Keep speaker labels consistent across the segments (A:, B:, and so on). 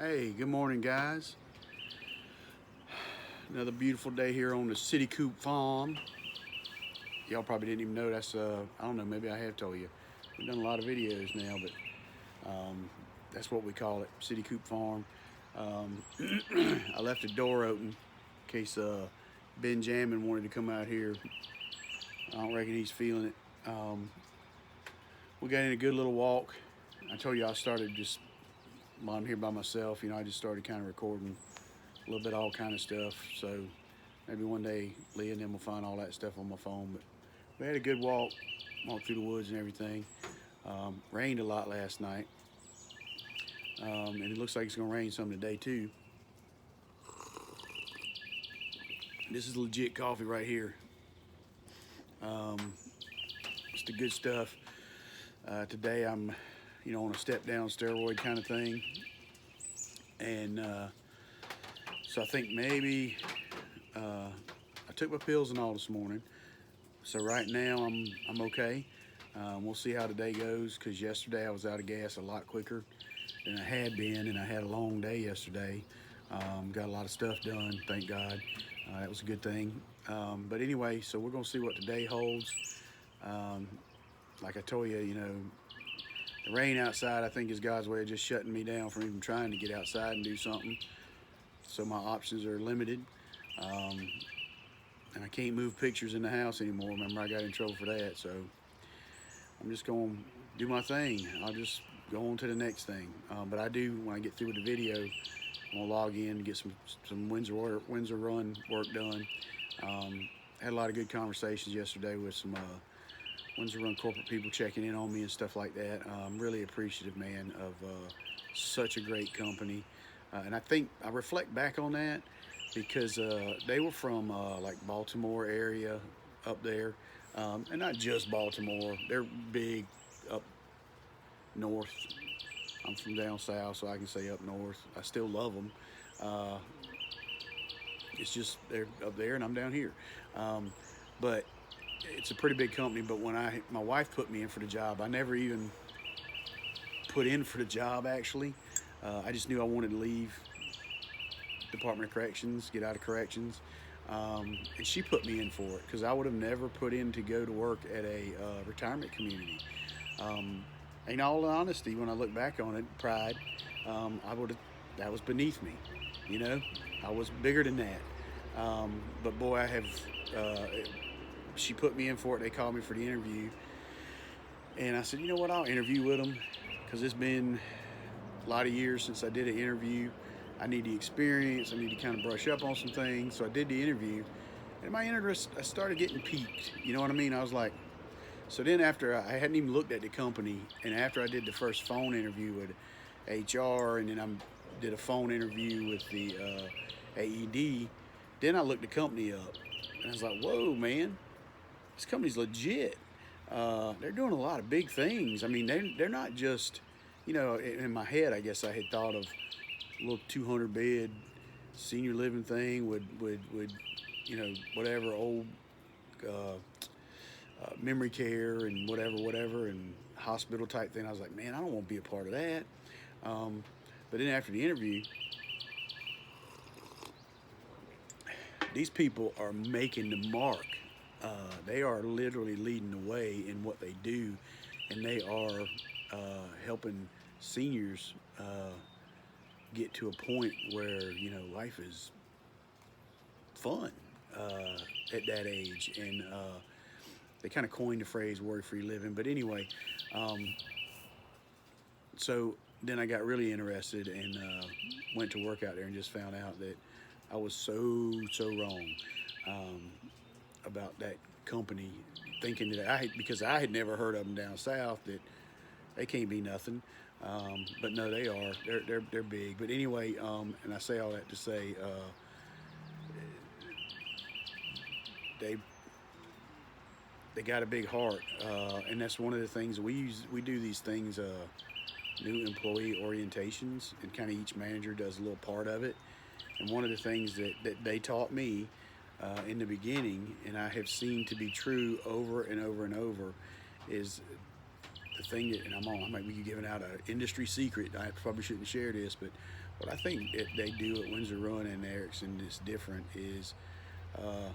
A: Hey, good morning, guys. Another beautiful day here on the City Coop Farm. Y'all probably didn't even know that's, I don't know, maybe I have told you. We've done a lot of videos now, but that's what we call it, City Coop Farm. Um, I left the door open in case Benjamin wanted to come out here. I don't reckon he's feeling it. We got in a good little walk. I told you I started just while I'm here by myself. I just started kind of recording a little bit of all kind of stuff. So maybe one day Leah and them will find all that stuff on my phone. But we had a good walk through the woods and everything. Rained a lot last night, and it looks like it's gonna rain some today too. This is legit coffee right here. It's the good stuff. Today I'm, on a step down steroid kind of thing, and so I think maybe I took my pills and all this morning. So right now I'm okay. We'll see how today goes because yesterday I was out of gas a lot quicker than I had been, and I had a long day yesterday. Got a lot of stuff done, thank God. That was a good thing. But anyway, so we're gonna see what today holds. Um, like I told you, the rain outside I think is God's way of just shutting me down from even trying to get outside and do something. So my options are limited. Um, and I can't move pictures in the house anymore. Remember, I got in trouble for that. So I'm just going to do my thing. I'll just go on to the next thing. But I do, when I get through with the video, I'm going to log in and get some Windsor Run work done. Had a lot of good conversations yesterday with some Windsor Run corporate people checking in on me and stuff like that. I'm really appreciative, man, of such a great company. And I think I reflect back on that because they were from like Baltimore area up there, and not just Baltimore. They're big up north. I'm from down south, so I can say up north. I still love them. Uh, it's just they're up there and I'm down here. But it's a pretty big company. But when my wife put me in for the job, I never even put in for the job actually. I just knew I wanted to leave Department of Corrections, get out of corrections. And she put me in for it because I would have never put in to go to work at a retirement community. In all honesty, when I look back on it, pride, I would have, that was beneath me. You know, I was bigger than that. But boy, uh, she put me in for it. They called me for the interview. And I said, you know what, I'll interview with them because it's been a lot of years since I did an interview. I need the experience. I need to kind of brush up on some things. So I did the interview, and my interest, I started getting piqued. You know what I mean? I was like, so then after I hadn't even looked at the company, and after I did the first phone interview with HR, and then I did a phone interview with the AED, then I looked the company up, and I was like, whoa, man, this company's legit. They're doing a lot of big things. I mean, they're not just, in my head, I guess I had thought of a little 200 bed senior living thing with whatever old memory care and whatever and hospital type thing. I was like, man, I don't want to be a part of that. But then after the interview, these people are making the mark. They are literally leading the way in what they do, and they are helping seniors get to a point where life is fun at that age, and they kind of coined the phrase "worry-free living." But anyway, um, so then I got really interested and went to work out there and just found out that I was so wrong about that company, thinking that because I had never heard of them down south, that they can't be nothing. But no, they are. They're big. But anyway, and I say all that to say they they got a big heart, and that's one of the things we use. We do these things, new employee orientations, and kind of each manager does a little part of it. And one of the things that they taught me in the beginning, and I have seen to be true over and over and over, is the the thing that, and I might be giving out an industry secret. I probably shouldn't share this, but what I think that they do at Windsor Run and Erickson is different is uh,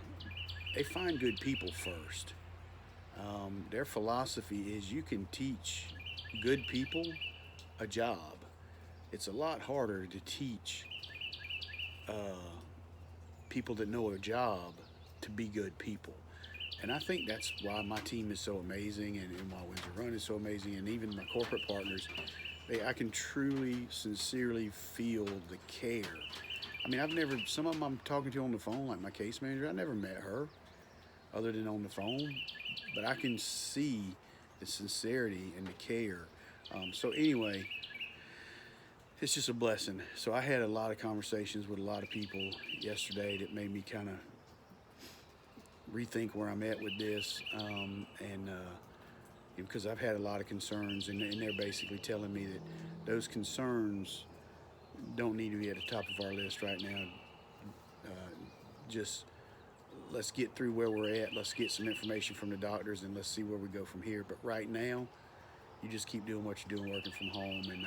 A: they find good people first. Their philosophy is you can teach good people a job. It's a lot harder to teach uh, people that know a job to be good people. And I think that's why my team is so amazing, and why Windsor Run is so amazing, and even my corporate partners. I can truly, sincerely feel the care. I mean, I've never, some of them I'm talking to on the phone, like my case manager, I never met her other than on the phone, but I can see the sincerity and the care. So, anyway, it's just a blessing. So, I had a lot of conversations with a lot of people yesterday that made me kind of rethink where I'm at with this. And because I've had a lot of concerns, and they're basically telling me that those concerns don't need to be at the top of our list right now. Uh, just let's get through where we're at. Let's get some information from the doctors, and let's see where we go from here. But right now, you just keep doing what you're doing, working from home, and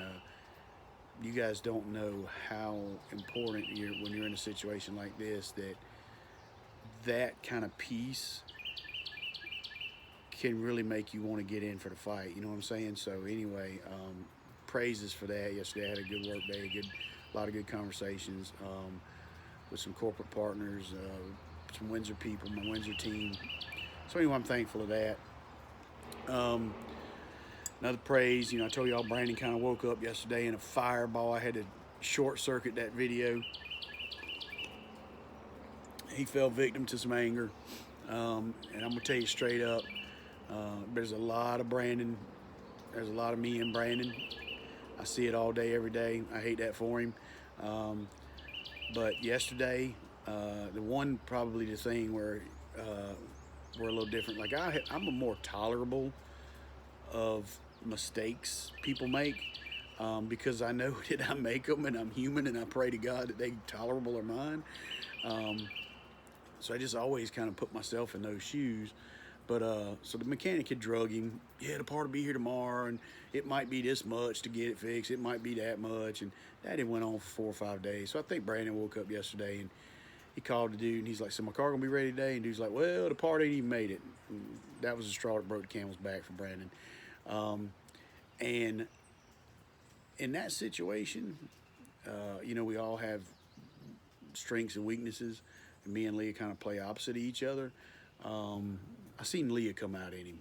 A: you guys don't know how important when you're in a situation like this, that kind of peace can really make you want to get in for the fight. You know what I'm saying? So anyway, praises for that. Yesterday I had a good work day, a lot of good conversations with some corporate partners, some Windsor people, my Windsor team. So anyway, I'm thankful of that. Um, Another praise, I told y'all Brandon kind of woke up yesterday in a fireball. I had to short circuit that video. He fell victim to some anger. And I'm going to tell you straight up, there's a lot of Brandon. There's a lot of me and Brandon. I see it all day, every day. I hate that for him. Um, but yesterday, probably the thing where we're a little different. Like I'm a more tolerable of mistakes people make, because I know that I make them and I'm human, and I pray to God that they tolerable are mine. Um, so I just always kind of put myself in those shoes. But so the mechanic had drug him. Yeah, the part will be here tomorrow, and it might be this much to get it fixed. It might be that much, and that had went on for 4 or 5 days. So I think Brandon woke up yesterday and he called the dude, and he's like, "So my car gonna be ready today?" And dude's like, "Well, the part ain't even made it." And that was the straw that broke the camel's back for Brandon. And in that situation, we all have strengths and weaknesses, and me and Leah kind of play opposite of each other. I seen Leah come out in him,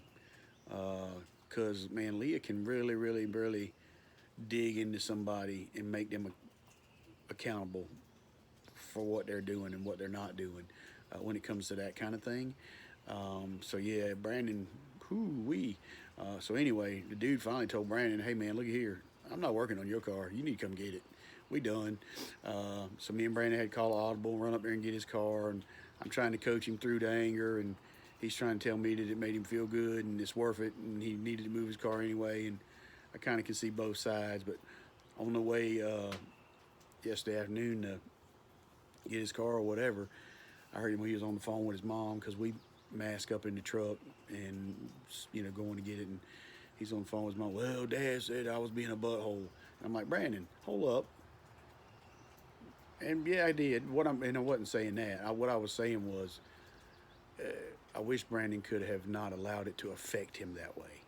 A: because man, Leah can really, really, really dig into somebody and make them accountable for what they're doing and what they're not doing when it comes to that kind of thing. So yeah, Brandon, whoo wee. So anyway, the dude finally told Brandon, "Hey man, look at here. I'm not working on your car. You need to come get it. We done." So me and Brandon had to call Audible, run up there and get his car, and I'm trying to coach him through the anger, and he's trying to tell me that it made him feel good and it's worth it, and he needed to move his car anyway. And I kind of can see both sides. But on the way yesterday afternoon to get his car or whatever, I heard him when he was on the phone with his mom, because we mask up in the truck and going to get it, and he's on the phone with his mom. "Well, Dad said I was being a butthole." And I'm like, "Brandon, hold up." And yeah, I did. And I wasn't saying that. What I was saying was, I wish Brandon could have not allowed it to affect him that way,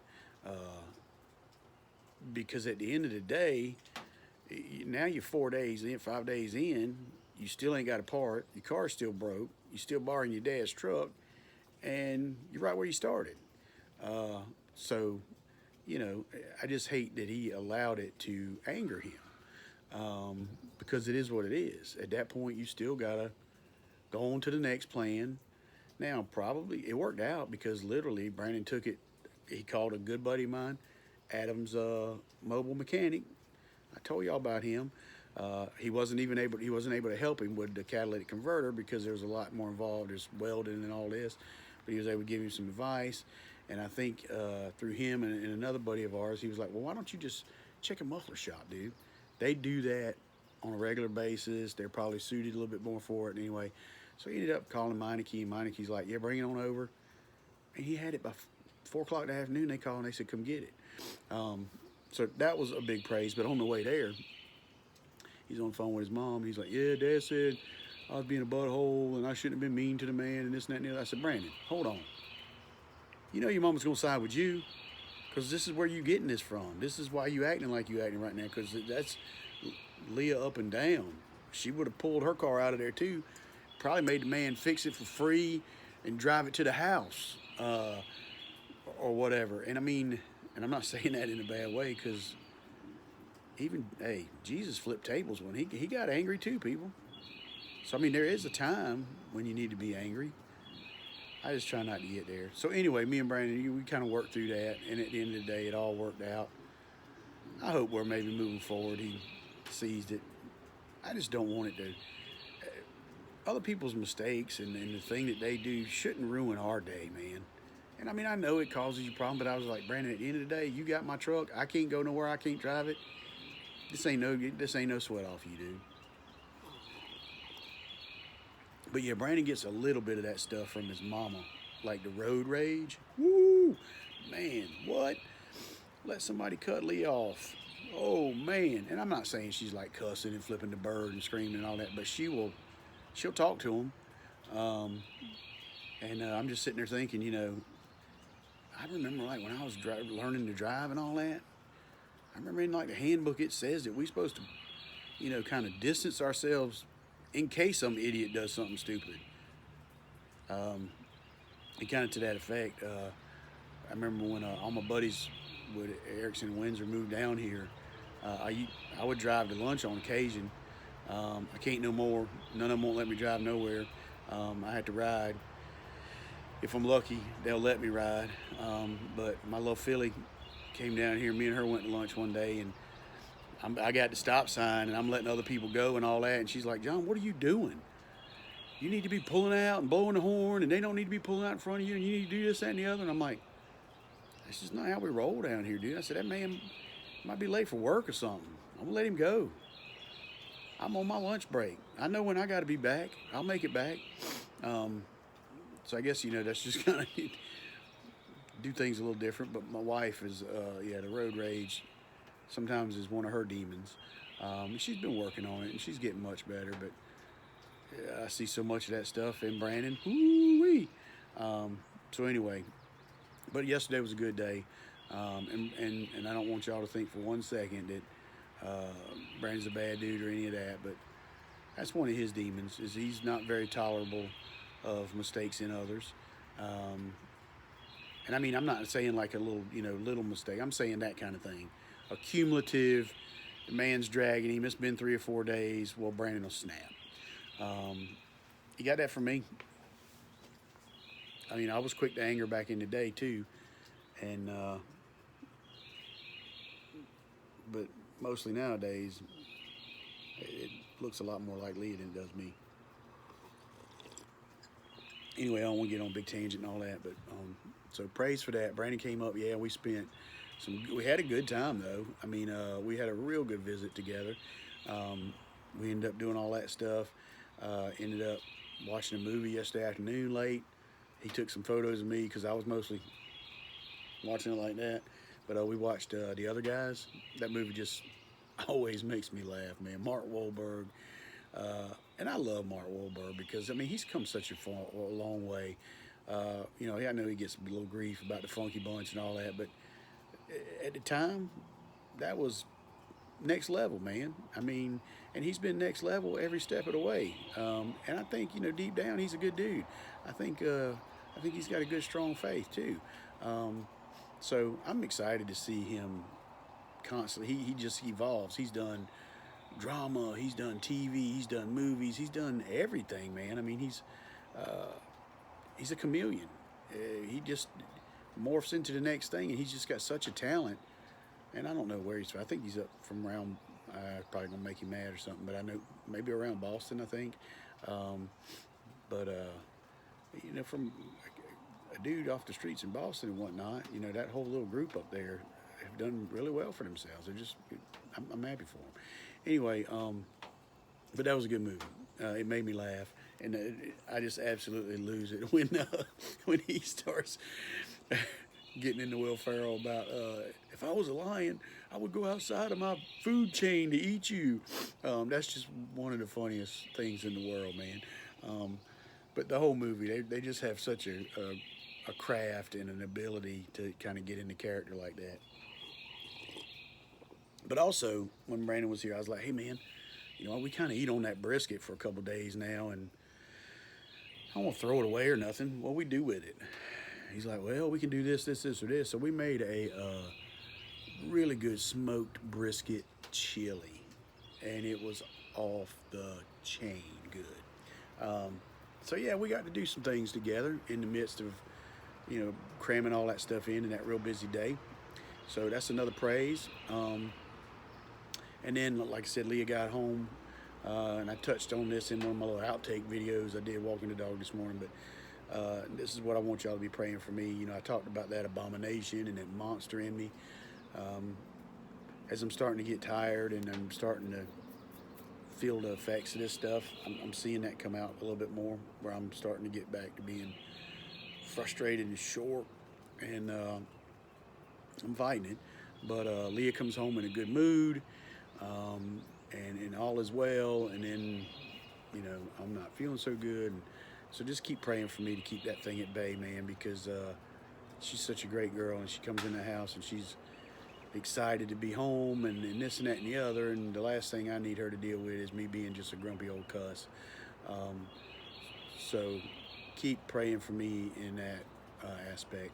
A: because at the end of the day, now you're 4 days in, 5 days in, you still ain't got a part. Your car's still broke. You're still borrowing your dad's truck, and you're right where you started. Uh, so, I just hate that he allowed it to anger him, because it is what it is. At that point, you still gotta go on to the next plan. Now, probably it worked out, because literally Brandon took it. He called a good buddy of mine, Adam's mobile mechanic. I told y'all about him. He wasn't able to help him with the catalytic converter, because there was a lot more involved. There's welding and all this, but he was able to give him some advice. And I think through him and another buddy of ours, he was like, "Well, why don't you just check a muffler shop, dude? They do that on a regular basis. They're probably suited a little bit more for it." Anyway, so he ended up calling Meineke, and Meineke's like, "Yeah, bring it on over." And he had it by 4 o'clock in the afternoon. They called and they said, "Come get it." So that was a big praise. But on the way there, he's on the phone with his mom. He's like, yeah, Dad said I was being a butthole and I shouldn't have been mean to the man and this and that and the other. I said, Brandon, hold on. You know your mama's going to side with you because this is where you getting this from. This is why you acting like you acting right now, because that's Leah up and down. She would have pulled her car out of there too. Probably made the man fix it for free and drive it to the house or whatever. And I mean, and I'm not saying that in a bad way, because even, hey, Jesus flipped tables when he got angry too, people. So, I mean, there is a time when you need to be angry. I just try not to get there. So, anyway, me and Brandon, we kind of worked through that. And at the end of the day, it all worked out. I hope we're maybe moving forward. He seized it. I just don't want it to. Other people's mistakes and the thing that they do shouldn't ruin our day, man. And I mean, I know it causes you problems, but I was like, Brandon, at the end of the day, you got my truck. I can't go nowhere. I can't drive it. This ain't no sweat off you, dude. But yeah, Brandon gets a little bit of that stuff from his mama, like the road rage. Woo, man, what? Let somebody cut Lee off. Oh man, and I'm not saying she's like cussing and flipping the bird and screaming and all that, but she'll talk to him. And I'm just sitting there thinking, I remember like when I was learning to drive and all that. I remember in like the handbook it says that we're supposed to, kind of distance ourselves in case some idiot does something stupid. And kind of to that effect, I remember when all my buddies with Erickson and Windsor moved down here, I would drive to lunch on occasion. I can't no more. None of them won't let me drive nowhere. I had to ride. If I'm lucky, they'll let me ride. But my little filly came down here. Me and her went to lunch one day, and I got the stop sign, and I'm letting other people go and all that. And she's like, John, what are you doing? You need to be pulling out and blowing the horn, and they don't need to be pulling out in front of you, and you need to do this, that, and the other. And I'm like, that's just not how we roll down here, dude. I said, that man might be late for work or something. I'm going to let him go. I'm on my lunch break. I know when I got to be back. I'll make it back. So I guess, that's just kind of do things a little different. But my wife is, the road rage sometimes is one of her demons. She's been working on it, and she's getting much better. But I see so much of that stuff in Brandon. Woo-wee. So anyway, but yesterday was a good day. And I don't want y'all to think for one second that Brandon's a bad dude or any of that. But that's one of his demons, is he's not very tolerable of mistakes in others. And I mean, I'm not saying like a little mistake. I'm saying that kind of thing. A cumulative, the man's dragging him. It's been 3 or 4 days. Well, Brandon will snap. He got that from me. I mean, I was quick to anger back in the day too. And, but mostly nowadays, it looks a lot more like Leah than it does me. Anyway, I don't want to get on a big tangent and all that, but so praise for that. Brandon came up. Yeah, we had a good time though. I mean, we had a real good visit together. We ended up doing all that stuff. Ended up watching a movie yesterday afternoon late. He took some photos of me because I was mostly watching it like that. But we watched The Other Guys. That movie just always makes me laugh, man. Mark Wahlberg. And I love Mark Wahlberg because, I mean, he's come such a long way. I know he gets a little grief about the Funky Bunch and all that, but at the time, that was next level, man. I mean, and he's been next level every step of the way. And I think, deep down, he's a good dude. I think he's got a good, strong faith too. So I'm excited to see him constantly. He just evolves. He's done drama, he's done TV, he's done movies, he's done everything, man. I mean, he's a chameleon. He just morphs into the next thing, and he's just got such a talent. And I don't know where he's from. I think he's up from around, probably gonna make him mad or something, but I know maybe around Boston, I think. From a dude off the streets in Boston and whatnot, that whole little group up there have done really well for themselves. I'm happy for them. Anyway, but that was a good movie. It made me laugh, and I just absolutely lose it when he starts getting into Will Ferrell about if I was a lion, I would go outside of my food chain to eat you. That's just one of the funniest things in the world, man. Um, but the whole movie, they just have such a craft and an ability to kind of get into character like that. But also, when Brandon was here, I was like, hey, man, we kind of eat on that brisket for a couple days now, and I don't want to throw it away or nothing. What we do with it? He's like, well, we can do this, this, this, or this. So we made a really good smoked brisket chili, and it was off the chain good. So yeah, we got to do some things together in the midst of cramming all that stuff in that real busy day. So that's another praise. And then, like I said, Leah got home, and I touched on this in one of my little outtake videos I did walking the dog this morning. But this is what I want y'all to be praying for me. I talked about that abomination and that monster in me. As I'm starting to get tired and I'm starting to feel the effects of this stuff, I'm seeing that come out a little bit more, where I'm starting to get back to being frustrated and short, and I'm fighting it. But Leah comes home in a good mood, and all is well, and then I'm not feeling so good, and so just keep praying for me to keep that thing at bay, man, because she's such a great girl, and she comes in the house and she's excited to be home, and this and that and the other, and the last thing I need her to deal with is me being just a grumpy old cuss. So keep praying for me in that aspect.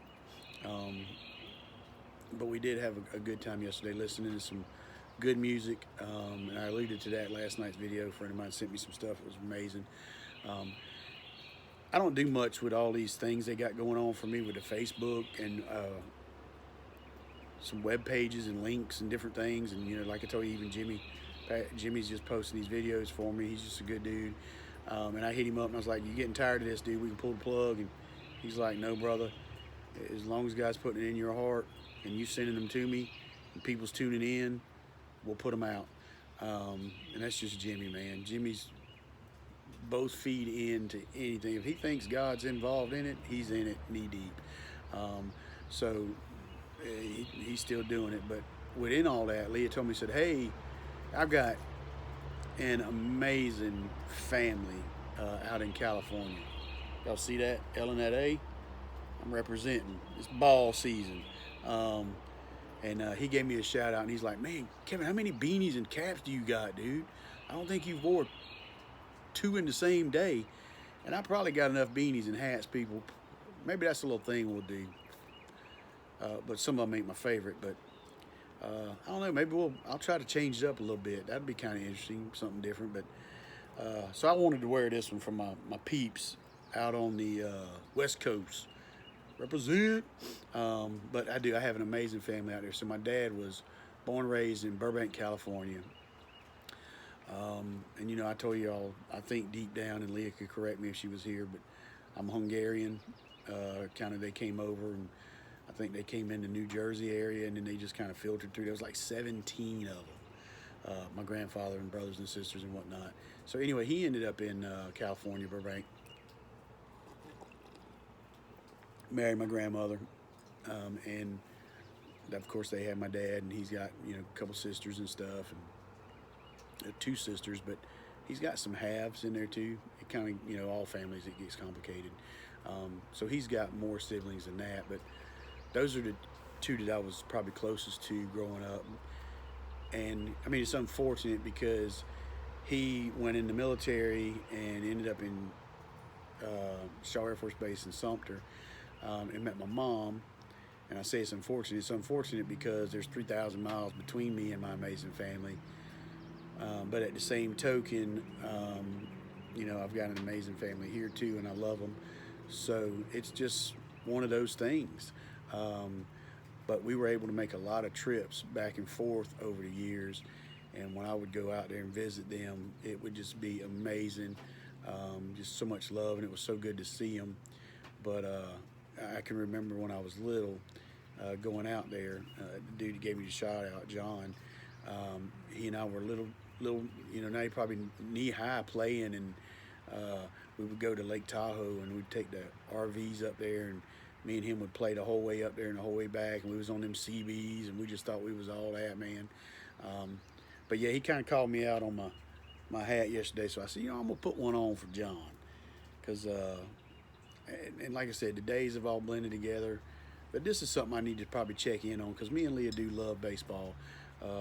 A: But we did have a good time yesterday listening to some good music, and I alluded to that last night's video. A friend of mine sent me some stuff. It was amazing. I don't do much with all these things they got going on for me with the Facebook and some web pages and links and different things. And like I told you, even Jimmy's just posting these videos for me. He's just a good dude. And I hit him up and I was like, you getting tired of this, dude? We can pull the plug. And he's like, no, brother. As long as God's putting it in your heart and you sending them to me and people's tuning in, we'll put them out. And that's just Jimmy, man. Jimmy's both feed into anything. If he thinks God's involved in it, he's in it knee deep. So he's still doing it. But within all that, Leah told me, said, hey, I've got an amazing family out in California. Y'all see that? L and that A? I'm representing. It's ball season. And he gave me a shout out, and he's like, man, Kevin, how many beanies and caps do you got, dude? I don't think you've wore 2 in the same day. And I probably got enough beanies and hats, people. Maybe that's a little thing we'll do. But some of them ain't my favorite. But I don't know. Maybe I'll try to change it up a little bit. That'd be kind of interesting, something different. But so I wanted to wear this one for my peeps out on the West Coast. Represent. But I have an amazing family out there. So my dad was born and raised in Burbank, California. And I told y'all, I think deep down, and Leah could correct me if she was here, but I'm Hungarian. Kind of they came over, and I think they came in the New Jersey area, and then they just kind of filtered through. There was like 17 of them. My grandfather and brothers and sisters and whatnot. So anyway, he ended up in California, Burbank. Married my grandmother, and of course they had my dad, and he's got a couple sisters and stuff, and 2 sisters, but he's got some halves in there too. It kind of all families, it gets complicated. So he's got more siblings than that, but those are the 2 that I was probably closest to growing up. And I mean, it's unfortunate because he went in the military and ended up in Shaw Air Force Base in Sumter. And met my mom, and I say it's unfortunate. It's unfortunate because there's 3,000 miles between me and my amazing family. But at the same token, I've got an amazing family here too, and I love them. So it's just one of those things. But we were able to make a lot of trips back and forth over the years, and when I would go out there and visit them, it would just be amazing. Just so much love, and it was so good to see them. But I can remember when I was little, going out there. The dude who gave me the shout out, John. He and I were little. Now he probably knee high playing, and we would go to Lake Tahoe, and we'd take the RVs up there, and me and him would play the whole way up there and the whole way back, and we was on them CBs, and we just thought we was all that, man. Um, but yeah, he kind of called me out on my hat yesterday, so I said, I'm gonna put one on for John, because and like I said, the days have all blended together. But this is something I need to probably check in on, because me and Leah do love baseball.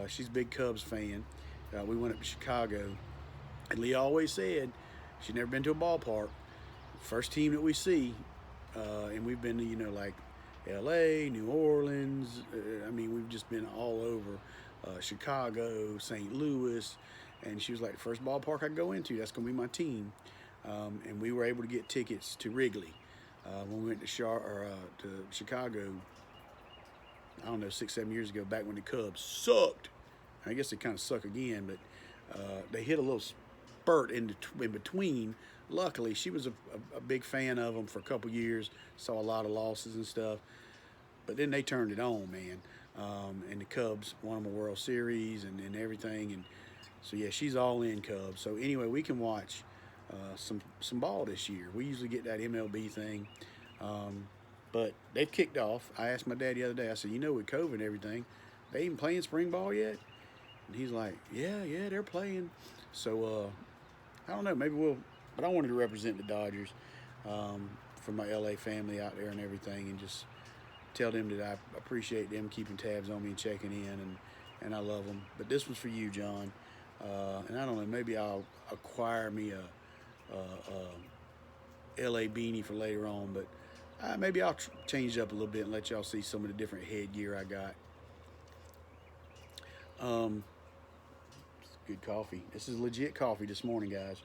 A: She's a big Cubs fan. We went up to Chicago, and Leah always said she'd never been to a ballpark. First team that we see, and we've been to, like L.A., New Orleans. I mean, we've just been all over. Chicago, St. Louis, and she was like, the first ballpark I go into, that's gonna be my team. And we were able to get tickets to Wrigley when we went to Chicago. I don't know, 6, 7 years ago, back when the Cubs sucked. I guess they kind of suck again, but they hit a little spurt in between. Luckily, she was a big fan of them for a couple years, saw a lot of losses and stuff. But then they turned it on, man. And the Cubs won them a World Series and everything. And so, yeah, she's all in Cubs. So, anyway, we can watch some ball this year. We usually get that MLB thing. But they've kicked off. I asked my dad the other day, I said, with COVID and everything, they even playing spring ball yet? And he's like, yeah, they're playing. So, I don't know, maybe but I wanted to represent the Dodgers for my LA family out there and everything, and just tell them that I appreciate them keeping tabs on me and checking in, and I love them. But this was for you, John. And I don't know, maybe I'll acquire me a LA beanie for later on, but maybe I'll change it up a little bit and let y'all see some of the different headgear I got. Good coffee. This is legit coffee this morning, guys,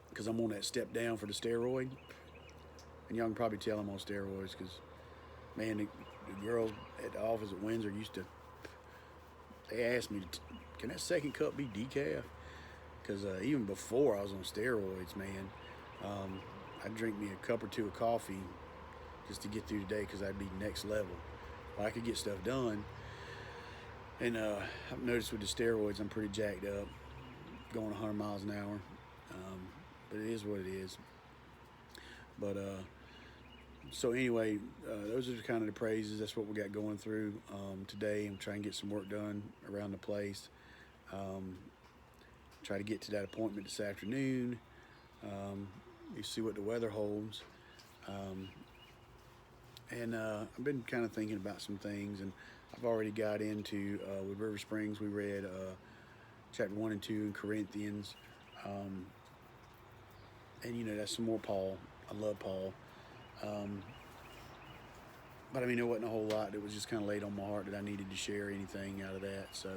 A: because I'm on that step down for the steroid. And y'all can probably tell I'm on steroids, because, man, the girls at the office at Windsor they asked me, can that second cup be decaf? Because even before I was on steroids, man, I'd drink me a cup or two of coffee just to get through the day, because I'd be next level. Well, I could get stuff done. And I've noticed with the steroids, I'm pretty jacked up, going 100 miles an hour. But it is what it is. But so anyway, those are kind of the praises. That's what we got going through today. I'm trying to get some work done around the place. Try to get to that appointment this afternoon. You see what the weather holds. And I've been kind of thinking about some things, and I've already got into, with River Springs, we read chapter 1 and 2 in Corinthians. And, that's some more Paul. I love Paul. But, I mean, there wasn't a whole lot that was just kind of laid on my heart that I needed to share anything out of that. So,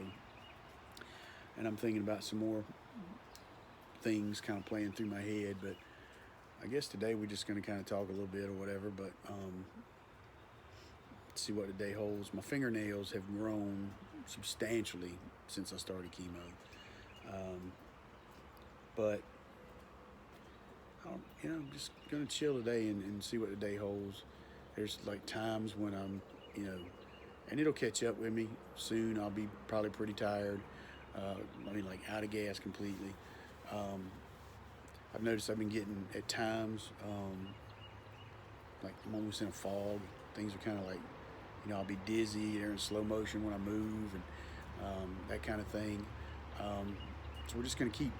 A: and I'm thinking about some more things kind of playing through my head. But I guess today we're just going to kind of talk a little bit or whatever. But see what the day holds. My fingernails have grown substantially since I started chemo. But I'm just gonna chill today and see what the day holds. There's like times when I'm, and it'll catch up with me soon. I'll be probably pretty tired. Like out of gas completely. I've noticed I've been getting at times, like I'm almost in a fog. Things are kind of like, I'll be dizzy. They're in slow motion when I move, and that kind of thing. So we're just gonna keep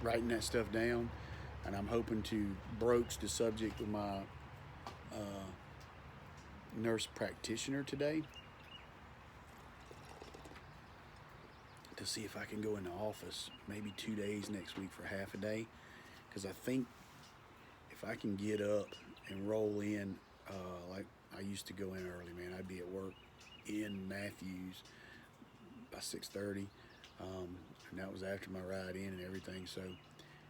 A: writing that stuff down. And I'm hoping to broach the subject with my nurse practitioner today to see if I can go in the office maybe 2 days next week for half a day. Because I think if I can get up and roll in like I used to go in early, man, I'd be at work in Matthews by 6:30. And that was after my ride in and everything. So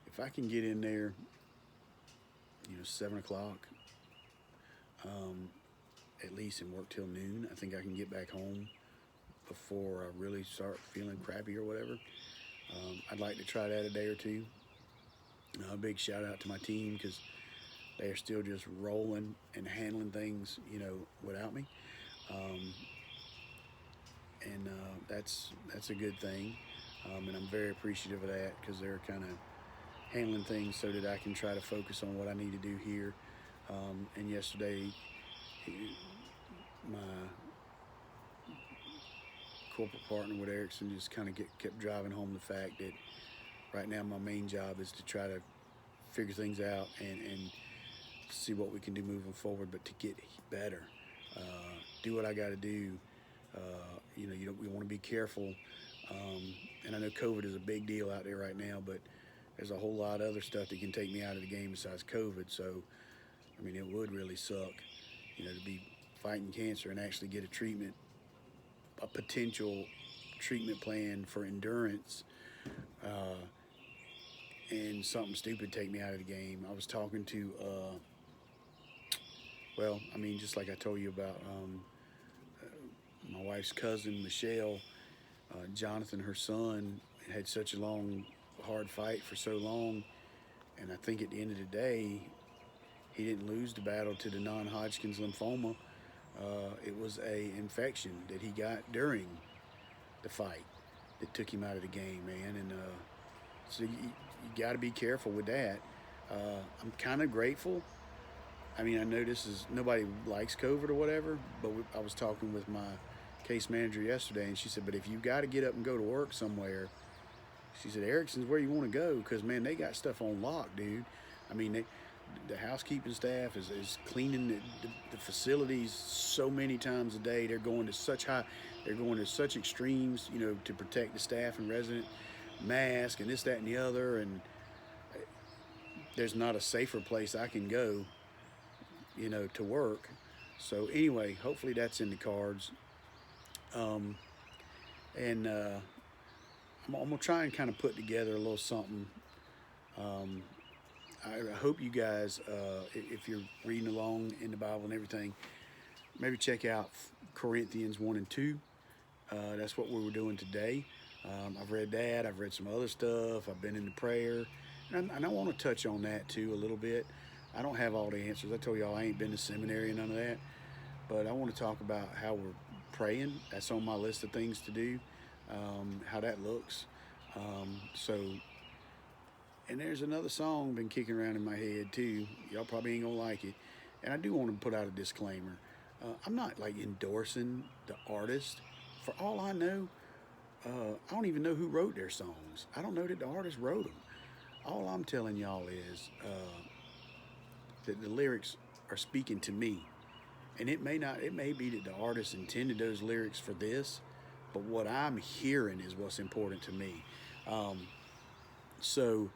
A: if I can get in there, 7 o'clock, at least, and work till noon, I think I can get back home before I really start feeling crappy or whatever. I'd like to try that a day or two. A big shout out to my team, because they're still just rolling and handling things, without me. And that's a good thing. And I'm very appreciative of that, because they're kind of handling things so that I can try to focus on what I need to do here. And yesterday, my corporate partner with Ericsson just kind of kept driving home the fact that right now my main job is to try to figure things out and see what we can do moving forward, but to get better, do what I got to do. We want to be careful. And I know COVID is a big deal out there right now, but there's a whole lot of other stuff that can take me out of the game besides COVID. So, I mean, it would really suck, to be fighting cancer and actually get a potential treatment plan for endurance, and something stupid take me out of the game. I was talking to, just like I told you about, my wife's cousin, Michelle, Jonathan, her son, had such a long, hard fight for so long. And I think at the end of the day, he didn't lose the battle to the non-Hodgkin's lymphoma. It was a infection that he got during the fight that took him out of the game, man. And so you got to be careful with that. I'm kind of grateful. I mean, I know nobody likes COVID or whatever, but I was talking with my case manager yesterday, and she said, but if you got to get up and go to work somewhere, she said, Ericsson's where you want to go, because, man, they got stuff on lock, dude. I mean, the housekeeping staff is cleaning the facilities so many times a day. They're going to such extremes, to protect the staff and resident, mask and this, that, and the other. And there's not a safer place I can go, to work. So anyway, hopefully that's in the cards. I'm gonna try and kind of put together a little something. I hope you guys, if you're reading along in the Bible and everything, maybe check out Corinthians 1 and 2. That's what we were doing today. I've read that. I've read some other stuff. I've been into prayer. And I want to touch on that too a little bit. I don't have all the answers. I told y'all I ain't been to seminary and none of that. But I want to talk about how we're praying. That's on my list of things to do, how that looks. And there's another song been kicking around in my head too. Y'all probably ain't gonna like it. And I do want to put out a disclaimer. I'm not like endorsing the artist. For all I know, I don't even know who wrote their songs. I don't know that the artist wrote them. All I'm telling y'all is that the lyrics are speaking to me. And it may be that the artist intended those lyrics for this, but what I'm hearing is what's important to me. So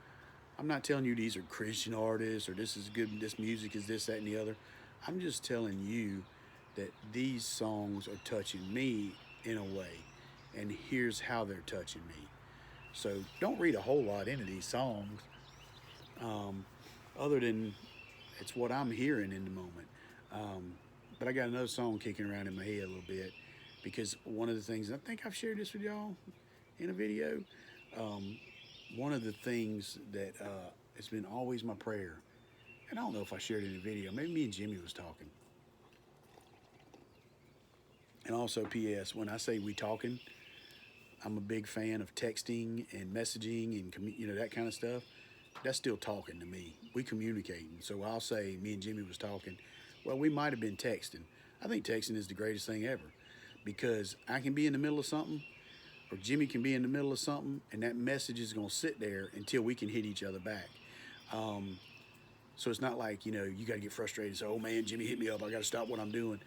A: I'm not telling you these are Christian artists or this is good, this music is this, that, and the other. I'm just telling you that these songs are touching me in a way, and here's how they're touching me. So don't read a whole lot into these songs, other than it's what I'm hearing in the moment. But I got another song kicking around in my head a little bit, because one of the things, I think I've shared this with y'all in a video, one of the things that has been always my prayer, and I don't know if I shared it in a video, maybe me and Jimmy was talking. And also, P.S., when I say we talking, I'm a big fan of texting and messaging and that kind of stuff. That's still talking to me. We communicating. So I'll say me and Jimmy was talking. Well, we might have been texting. I think texting is the greatest thing ever, because I can be in the middle of something, or Jimmy can be in the middle of something, and that message is going to sit there until we can hit each other back. So it's not like, you got to get frustrated and say, oh man, Jimmy hit me up, I got to stop what I'm doing.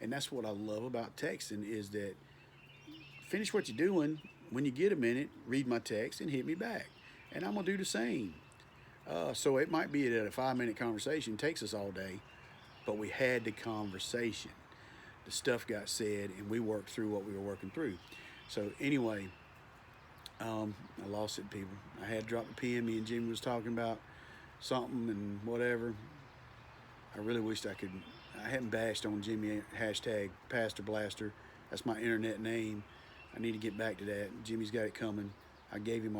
A: And that's what I love about texting, is that finish what you're doing. When you get a minute, read my text and hit me back. And I'm going to do the same. So it might be that a 5-minute conversation takes us all day, but we had the conversation. The stuff got said, and we worked through what we were working through. So anyway, I lost it, people. I had dropped a pin. Me and Jimmy was talking about something and whatever. I really wished I hadn't bashed on Jimmy, hashtag Pastor Blaster. That's my internet name. I need to get back to that. Jimmy's got it coming. I gave him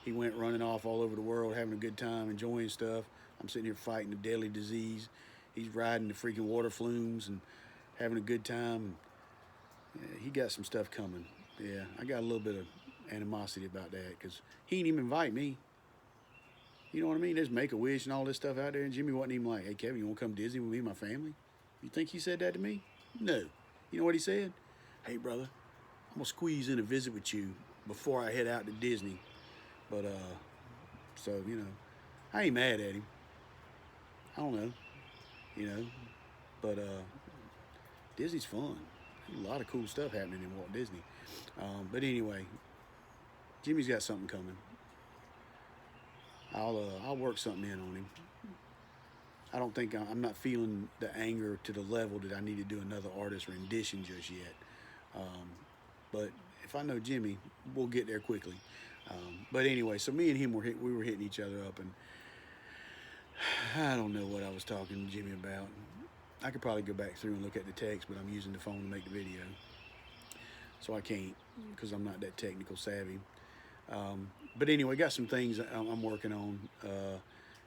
A: he went running off all over the world, having a good time, enjoying stuff. I'm sitting here fighting a deadly disease. He's riding the freaking water flumes and having a good time. Yeah, he got some stuff coming. Yeah, I got a little bit of animosity about that, because he didn't even invite me. You know what I mean? There's Make-A-Wish and all this stuff out there. And Jimmy wasn't even like, hey, Kevin, you want to come to Disney with me and my family? You think he said that to me? No. You know what he said? Hey, brother, I'm going to squeeze in a visit with you before I head out to Disney. But, so, you know, I ain't mad at him. I don't know, you know. But Disney's fun. There's a lot of cool stuff happening in Walt Disney. But anyway, Jimmy's got something coming. I'll work something in on him. I don't think I'm not feeling the anger to the level that I need to do another artist rendition just yet. But if I know Jimmy, we'll get there quickly. But anyway, so me and him we were hitting each other up, and I don't know what I was talking to Jimmy about. I could probably go back through and look at the text, but I'm using the phone to make the video, so I can't because I'm not that technical savvy. But anyway, got some things I'm working on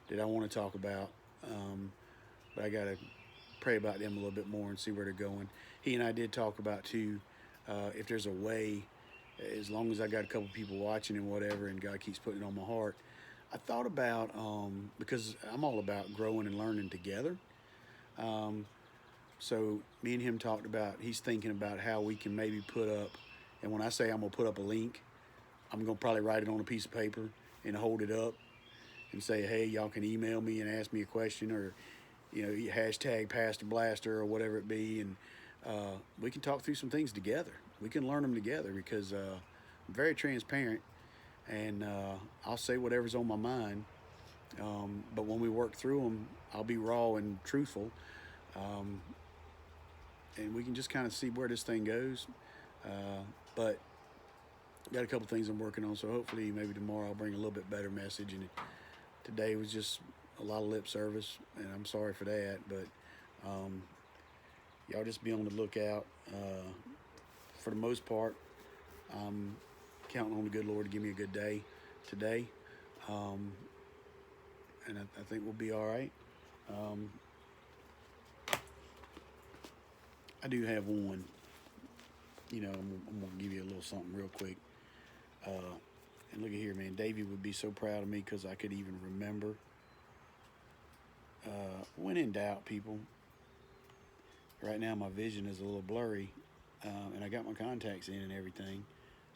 A: that I want to talk about, but I got to pray about them a little bit more and see where they're going. He and I did talk about, too, if there's a way, as long as I got a couple people watching and whatever, and God keeps putting it on my heart, I thought about, because I'm all about growing and learning together. So me and him talked about, he's thinking about how we can maybe put up, and when I say I'm going to put up a link, I'm going to probably write it on a piece of paper and hold it up and say, hey, y'all can email me and ask me a question, or, you know, hashtag Pastor Blaster or whatever it be. And we can talk through some things together. We can learn them together because I'm very transparent, and I'll say whatever's on my mind. But when we work through them, I'll be raw and truthful. And we can just kind of see where this thing goes. But got a couple things I'm working on, so hopefully maybe tomorrow I'll bring a little bit better message. And today was just a lot of lip service, and I'm sorry for that, but y'all just be on the lookout. For the most part, I'm counting on the good Lord to give me a good day today, and I think we'll be all right. I do have one, you know, I'm going to give you a little something real quick. And look at here, man. Davey would be so proud of me because I could even remember. When in doubt, people. Right now, my vision is a little blurry, and I got my contacts in and everything,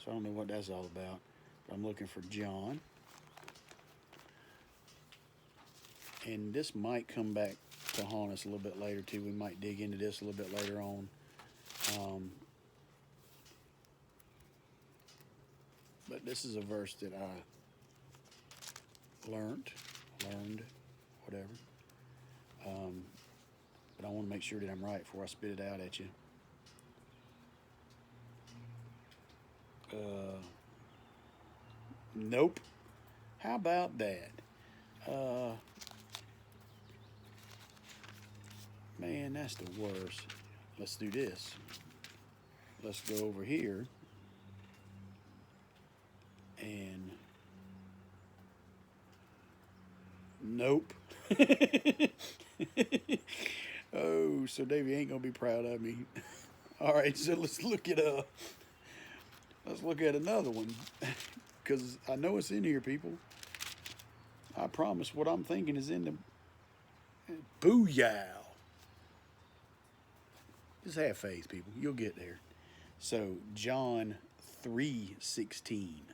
A: so I don't know what that's all about. But I'm looking for John. And this might come back to haunt us a little bit later, too. We might dig into this a little bit later on. But this is a verse that I learned, whatever. But I want to make sure that I'm right before I spit it out at you. Nope. How about that? Man, that's the worst. Let's do this. Let's go over here. And nope. Oh, so Davey ain't gonna be proud of me. All right, so let's look at another one, because I know it's in here, people. I promise what I'm thinking is in the booyah. Just have faith, people. You'll get there. So John 3:16.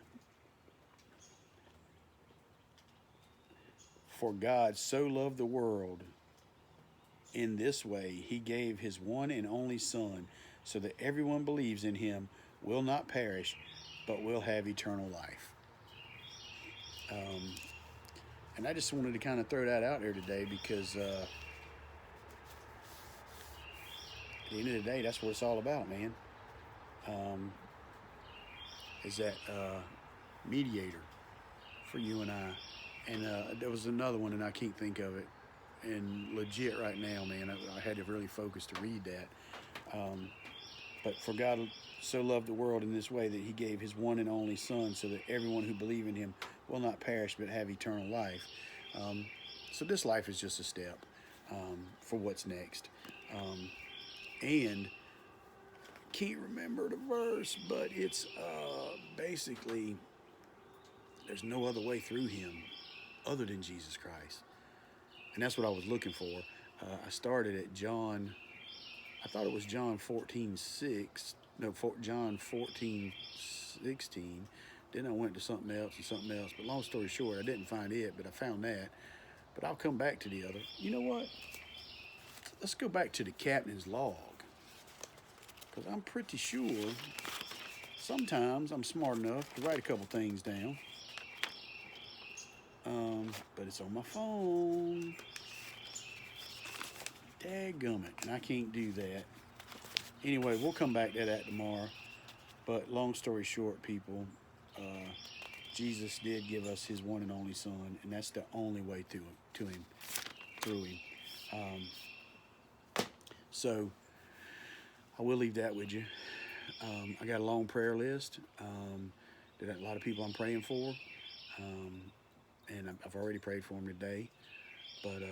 A: For God so loved the world in this way, he gave his one and only Son, so that everyone believes in him will not perish, but will have eternal life. And I just wanted to kind of throw that out there today because at the end of the day, that's what it's all about, man. Is that mediator for you and I. And there was another one, and I can't think of it. And legit right now, man, I had to really focus to read that. But for God so loved the world in this way that he gave his one and only Son, so that everyone who believes in him will not perish but have eternal life. So this life is just a step for what's next. And can't remember the verse, but it's basically there's no other way through him other than Jesus Christ. And that's what I was looking for. I started at John, I thought it was John 14:6, no, John 14:16. Then I went to something else and something else. But long story short, I didn't find it, but I found that. But I'll come back to the other. You know what? Let's go back to the captain's log. Because I'm pretty sure sometimes I'm smart enough to write a couple things down. But it's on my phone. Dadgummit. And I can't do that. Anyway, we'll come back to that tomorrow. But long story short, people, Jesus did give us his one and only son, and that's the only way through him. So I will leave that with you. I got a long prayer list. That a lot of people I'm praying for, and I've already prayed for them today. But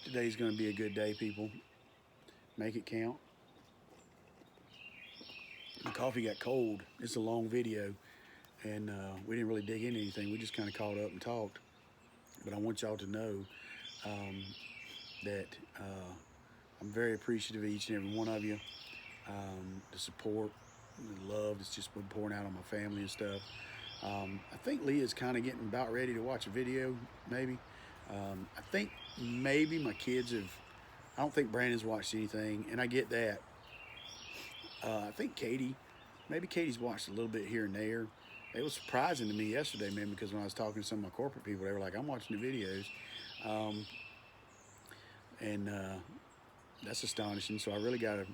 A: today's going to be a good day, people. Make it count. The coffee got cold. It's a long video, and we didn't really dig into anything. We just kind of caught up and talked. But I want y'all to know that I'm very appreciative of each and every one of you. The support, the love that's just been pouring out on my family and stuff. I think Leah's kind of getting about ready to watch a video, maybe. I think maybe my kids have, I don't think Brandon's watched anything, and I get that. I think maybe Katie's watched a little bit here and there. It was surprising to me yesterday, man, because when I was talking to some of my corporate people, they were like, I'm watching the videos. And that's astonishing. So I really got to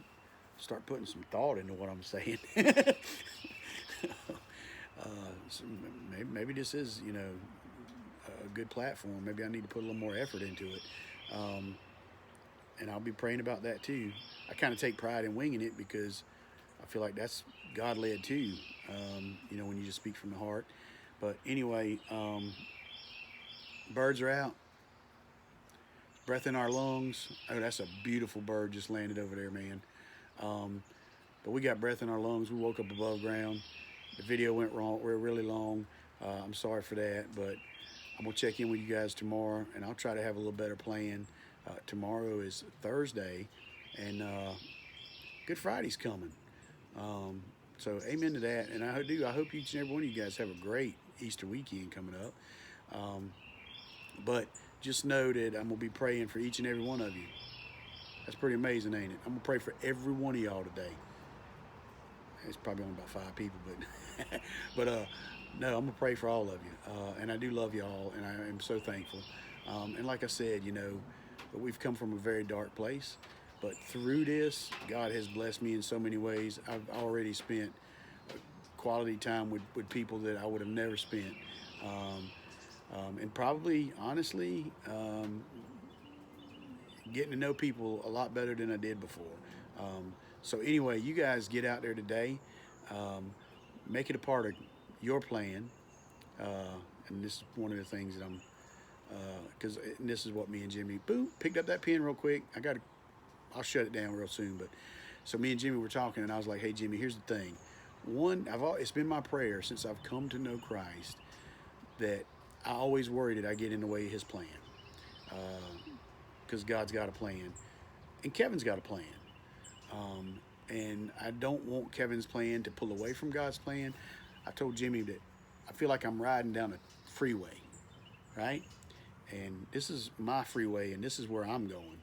A: start putting some thought into what I'm saying. So maybe this is, a good platform. Maybe I need to put a little more effort into it. And I'll be praying about that too. I kind of take pride in winging it because I feel like that's God-led too, when you just speak from the heart. But anyway, birds are out. Breath in our lungs. Oh, that's a beautiful bird just landed over there, man. But we got breath in our lungs. We woke up above ground. The video went wrong. We're really long. I'm sorry for that, but I'm going to check in with you guys tomorrow, and I'll try to have a little better plan. Tomorrow is Thursday, and Good Friday's coming. So amen to that. And I hope each and every one of you guys have a great Easter weekend coming up. But just know that I'm going to be praying for each and every one of you. That's pretty amazing, ain't it? I'm going to pray for every one of y'all today. It's probably only about 5 people, but no, I'm going to pray for all of you. And I do love y'all, and I am so thankful. And like I said, we've come from a very dark place. But through this, God has blessed me in so many ways. I've already spent quality time with people that I would have never spent. And probably, honestly, getting to know people a lot better than I did before. So anyway, you guys get out there today. Make it a part of your plan. And this is one of the things that I'm, because this is what me and Jimmy, boom, picked up that pen real quick. I'll shut it down real soon. But so me and Jimmy were talking, and I was like, hey, Jimmy, here's the thing. It's been my prayer since I've come to know Christ that I always worry that I get in the way of his plan. Because God's got a plan. And Kevin's got a plan. And I don't want Kevin's plan to pull away from God's plan. I told Jimmy that I feel like I'm riding down a freeway, right? And this is my freeway, and this is where I'm going.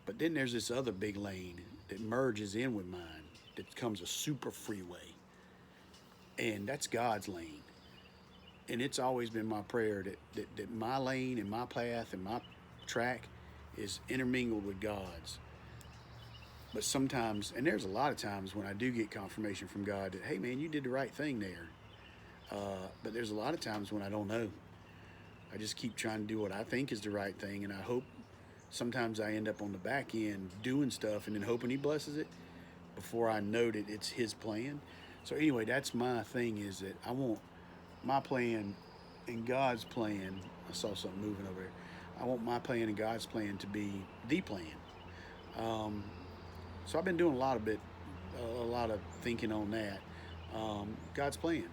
A: But then there's this other big lane that merges in with mine that becomes a super freeway. And that's God's lane. And it's always been my prayer that my lane and my path and my track is intermingled with God's. But sometimes, and there's a lot of times when I do get confirmation from God that, hey man, you did the right thing there. But there's a lot of times when I don't know. I just keep trying to do what I think is the right thing, and I hope sometimes I end up on the back end doing stuff and then hoping he blesses it before I know that it's his plan. So anyway, that's my thing, is that I want my plan and God's plan. I saw something moving over there. I want my plan and God's plan to be the plan. So I've been doing a lot of thinking on that. God's plan.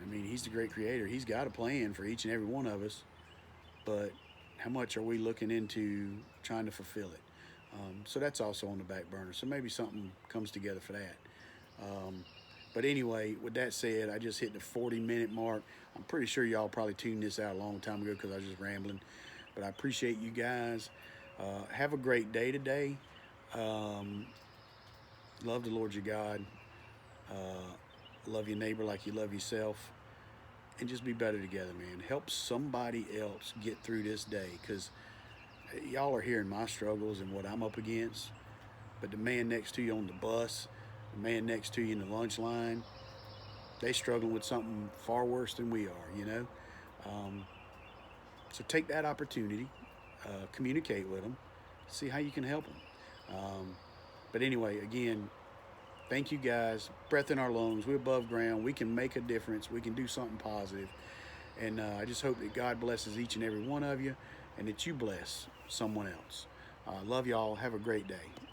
A: I mean, he's the great creator. He's got a plan for each and every one of us, but how much are we looking into trying to fulfill it? So that's also on the back burner. So maybe something comes together for that. Um, but anyway, with that said, I just hit the 40-minute mark. I'm pretty sure y'all probably tuned this out a long time ago because I was just rambling. But I appreciate you guys. Have a great day today. Um, love the Lord your God. Love your neighbor like you love yourself. And just be better together, man. Help somebody else get through this day because y'all are hearing my struggles and what I'm up against. But the man next to you on the bus, the man next to you in the lunch line, they struggling with something far worse than we are, you know? Um, so take that opportunity, communicate with them, see how you can help them. But anyway, again, thank you guys. Breath in our lungs. We're above ground. We can make a difference. We can do something positive. And I just hope that God blesses each and every one of you and that you bless someone else. Love y'all. Have a great day.